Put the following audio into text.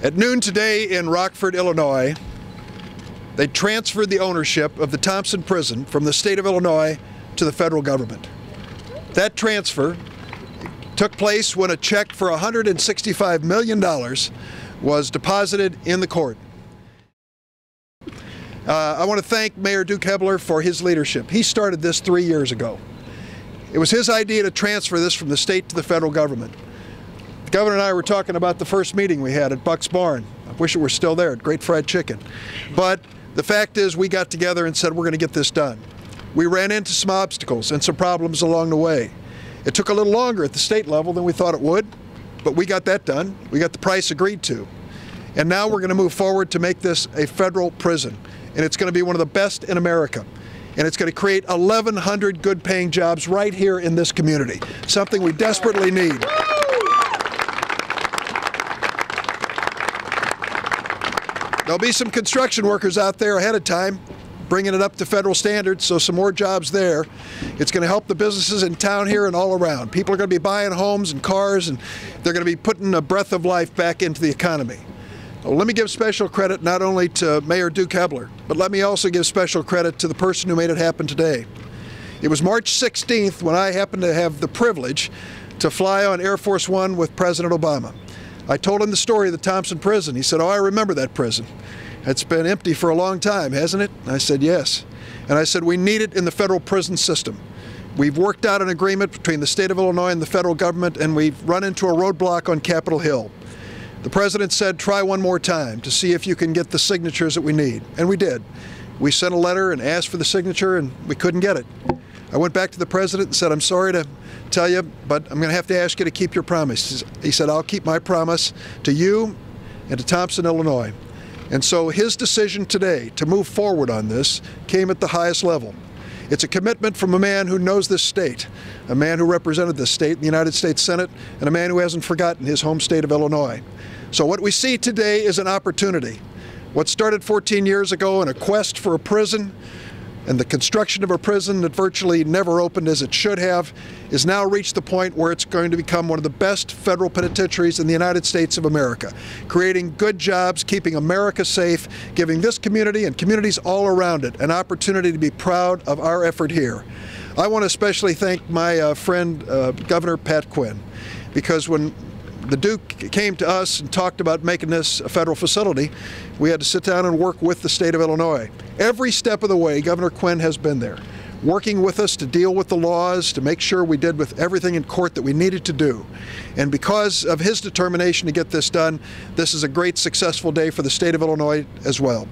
At noon today in Rockford, Illinois, they transferred the ownership of the Thomson prison from the state of Illinois to the federal government. That transfer took place when a check for $165 million was deposited in the court. I want to thank Mayor Duke Hebeler for his leadership. He started this 3 years ago. It was his idea to transfer this from the state to the federal government. The governor and I were talking about the first meeting we had at Buck's Barn. I wish it were still there, great fried chicken. But the fact is, we got together and said we're going to get this done. We ran into some obstacles and some problems along the way. It took a little longer at the state level than we thought it would, but we got that done. We got the price agreed to. And now we're going to move forward to make this a federal prison. And it's going to be one of the best in America. And it's going to create 1,100 good-paying jobs right here in this community, something we desperately need. There'll be some construction workers out there ahead of time, bringing it up to federal standards, so some more jobs there. It's going to help the businesses in town here and all around. People are going to be buying homes and cars, and they're going to be putting a breath of life back into the economy. Well, let me give special credit not only to Mayor Duke Hebeler, but let me also give special credit to the person who made it happen today. It was March 16th when I happened to have the privilege to fly on Air Force One with President Obama. I told him the story of the Thomson prison. He said, "Oh, I remember that prison. It's been empty for a long time, hasn't it?" I said, "Yes." And I said, "We need it in the federal prison system. We've worked out an agreement between the state of Illinois and the federal government, and we've run into a roadblock on Capitol Hill." The president said, "Try one more time to see if you can get the signatures that we need." And we did. We sent a letter and asked for the signature, and we couldn't get it. I went back to the president and said, "I'm sorry to tell you, but I'm going to have to ask you to keep your promise." He said, "I'll keep my promise to you and to Thomson, Illinois." And so his decision today to move forward on this came at the highest level. It's a commitment from a man who knows this state, a man who represented this state in the United States Senate, and a man who hasn't forgotten his home state of Illinois. So what we see today is an opportunity. What started 14 years ago in a quest for a prison and the construction of a prison that virtually never opened as it should have is now reached the point where it's going to become one of the best federal penitentiaries in the United States of America, creating good jobs, keeping America safe, giving this community and communities all around it an opportunity to be proud of our effort here. I want to especially thank my friend Governor Pat Quinn, because when the Duke came to us and talked about making this a federal facility, we had to sit down and work with the state of Illinois. Every step of the way, Governor Quinn has been there, working with us to deal with the laws, to make sure we did with everything in court that we needed to do. And because of his determination to get this done, this is a great, successful day for the state of Illinois as well.